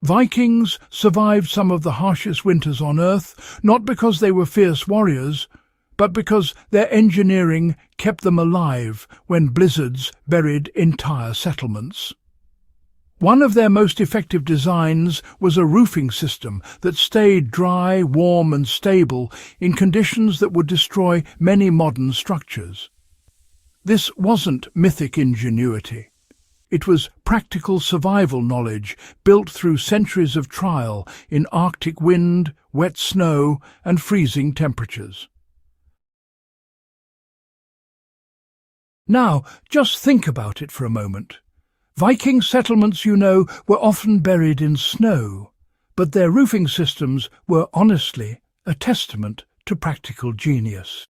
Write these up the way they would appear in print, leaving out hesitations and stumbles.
Vikings survived some of the harshest winters on Earth, not because they were fierce warriors, but because their engineering kept them alive when blizzards buried entire settlements. One of their most effective designs was a roofing system that stayed dry, warm and stable in conditions that would destroy many modern structures. This wasn't mythic ingenuity. It was practical survival knowledge built through centuries of trial in Arctic wind, wet snow and freezing temperatures. Now, just think about it for a moment. Viking settlements, were often buried in snow, but their roofing systems were honestly a testament to practical genius.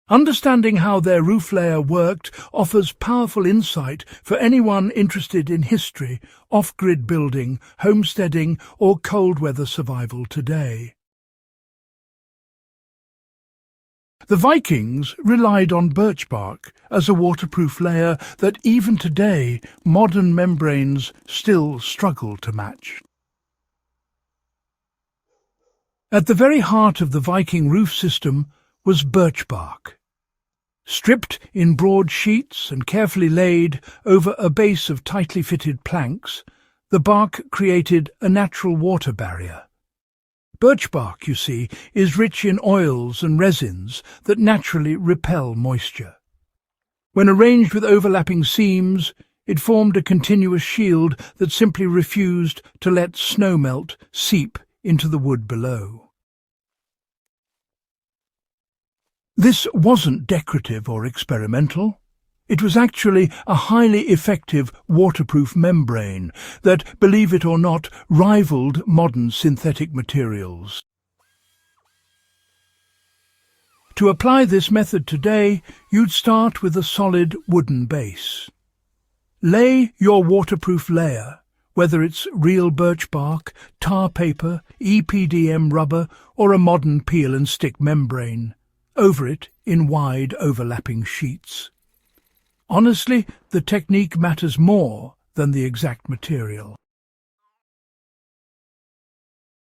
Understanding how their roof layer worked offers powerful insight for anyone interested in history, off-grid building, homesteading or cold-weather survival today. The Vikings relied on birch bark as a waterproof layer that even today modern membranes still struggle to match. At the very heart of the Viking roof system was birch bark. Stripped in broad sheets and carefully laid over a base of tightly fitted planks, the bark created a natural water barrier. Birch bark, you see, is rich in oils and resins that naturally repel moisture. When arranged with overlapping seams, it formed a continuous shield that simply refused to let snowmelt seep into the wood below. This wasn't decorative or experimental. It was actually a highly effective waterproof membrane that, believe it or not, rivaled modern synthetic materials. To apply this method today, you'd start with a solid wooden base. Lay your waterproof layer, whether it's real birch bark, tar paper, EPDM rubber, or a modern peel and stick membrane, over it in wide overlapping sheets. Honestly, the technique matters more than the exact material.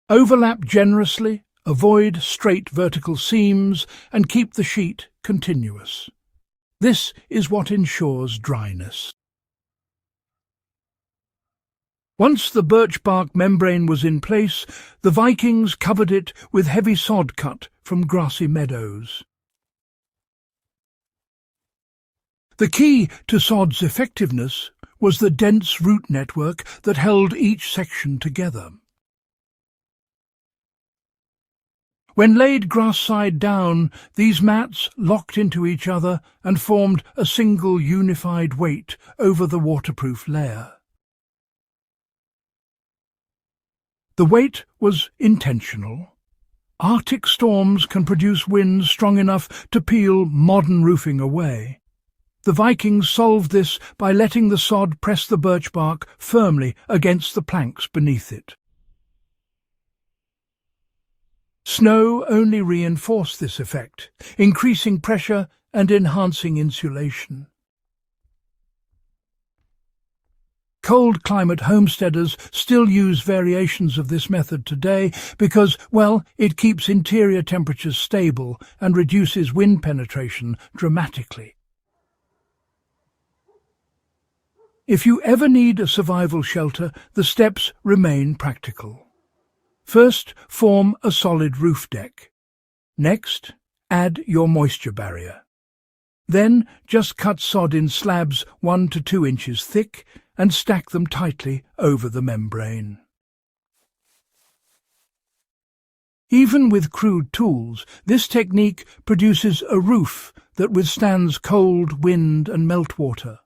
Overlap generously, avoid straight vertical seams, and keep the sheet continuous. This is what ensures dryness. Once the birch bark membrane was in place, the Vikings covered it with heavy sod cut from grassy meadows. The key to sod's effectiveness was the dense root network that held each section together. When laid grass side down, these mats locked into each other and formed a single unified weight over the waterproof layer. The weight was intentional. Arctic storms can produce winds strong enough to peel modern roofing away. The Vikings solved this by letting the sod press the birch bark firmly against the planks beneath it. Snow only reinforced this effect, increasing pressure and enhancing insulation. Cold climate homesteaders still use variations of this method today because, well, it keeps interior temperatures stable and reduces wind penetration dramatically. If you ever need a survival shelter, the steps remain practical. First, form a solid roof deck. Next, add your moisture barrier. Then, just cut sod in slabs 1 to 2 inches thick and stack them tightly over the membrane. Even with crude tools, this technique produces a roof that withstands cold, wind and meltwater.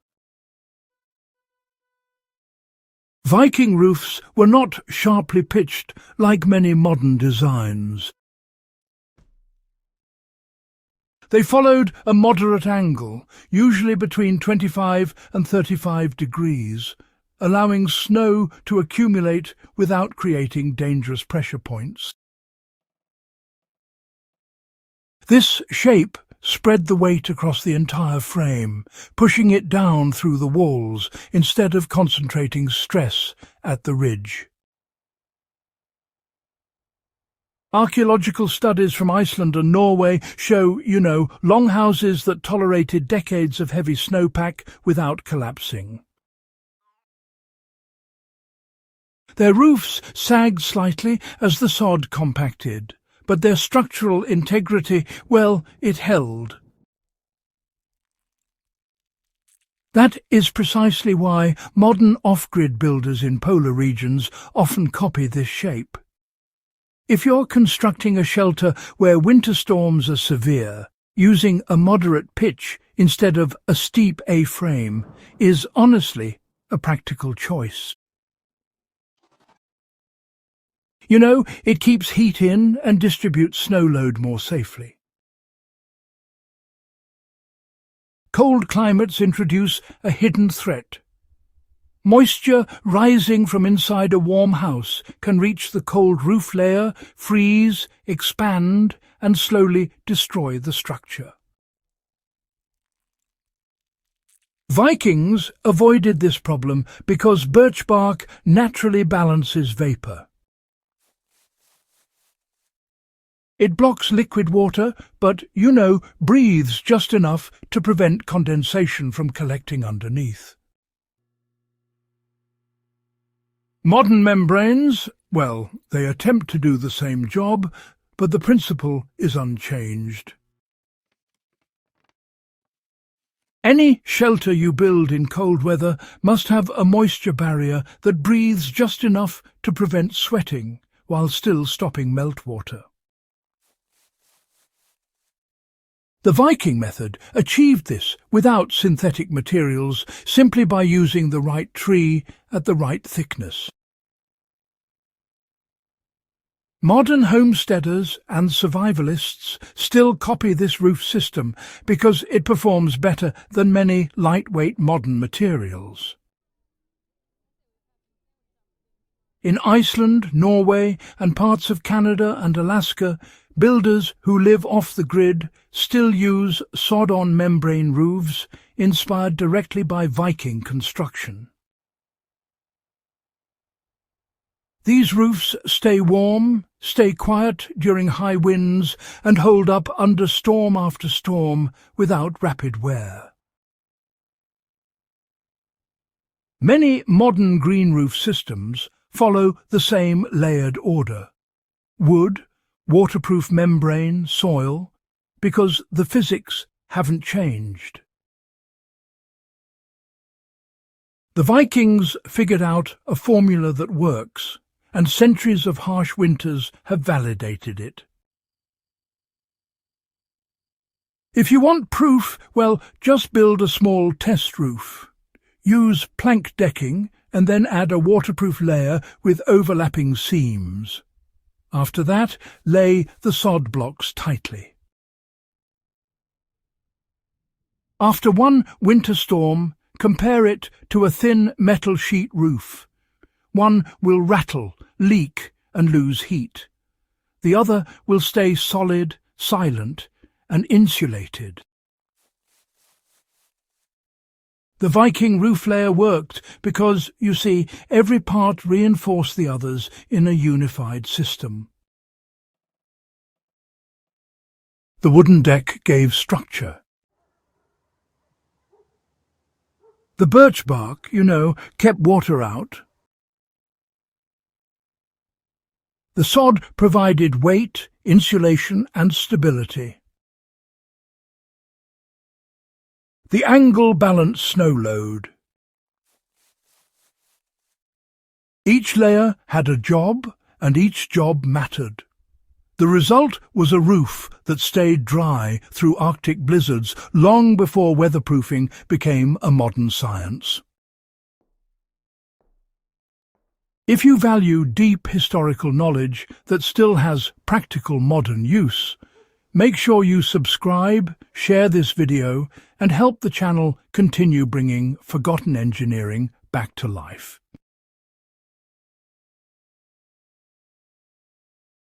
Viking roofs were not sharply pitched like many modern designs. They followed a moderate angle, usually between 25 and 35 degrees, allowing snow to accumulate without creating dangerous pressure points. This shape spread the weight across the entire frame, pushing it down through the walls instead of concentrating stress at the ridge. Archaeological studies from Iceland and Norway show, longhouses that tolerated decades of heavy snowpack without collapsing. Their roofs sagged slightly as the sod compacted, but their structural integrity, well, it held. That is precisely why modern off-grid builders in polar regions often copy this shape. If you're constructing a shelter where winter storms are severe, using a moderate pitch instead of a steep A-frame is honestly a practical choice. It keeps heat in and distributes snow load more safely. Cold climates introduce a hidden threat. Moisture rising from inside a warm house can reach the cold roof layer, freeze, expand, and slowly destroy the structure. Vikings avoided this problem because birch bark naturally balances vapor. It blocks liquid water, but, breathes just enough to prevent condensation from collecting underneath. Modern membranes, well, they attempt to do the same job, but the principle is unchanged. Any shelter you build in cold weather must have a moisture barrier that breathes just enough to prevent sweating, while still stopping meltwater. The Viking method achieved this without synthetic materials, simply by using the right tree at the right thickness. Modern homesteaders and survivalists still copy this roof system because it performs better than many lightweight modern materials. In Iceland, Norway, and parts of Canada and Alaska, builders who live off the grid still use sod-on membrane roofs inspired directly by Viking construction. These roofs stay warm, stay quiet during high winds, and hold up under storm after storm without rapid wear. Many modern green roof systems follow the same layered order: wood, waterproof membrane, soil, because the physics haven't changed. The Vikings figured out a formula that works, and centuries of harsh winters have validated it. If you want proof, well, just build a small test roof. Use plank decking and then add a waterproof layer with overlapping seams. After that, lay the sod blocks tightly. After one winter storm, compare it to a thin metal sheet roof. One will rattle, leak, and lose heat. The other will stay solid, silent, and insulated. The Viking roof layer worked because, you see, every part reinforced the others in a unified system. The wooden deck gave structure. The birch bark, kept water out. The sod provided weight, insulation, and stability. The angle balanced snow load. Each layer had a job, and each job mattered. The result was a roof that stayed dry through Arctic blizzards long before weatherproofing became a modern science. If you value deep historical knowledge that still has practical modern use, make sure you subscribe, share this video, and help the channel continue bringing forgotten engineering back to life.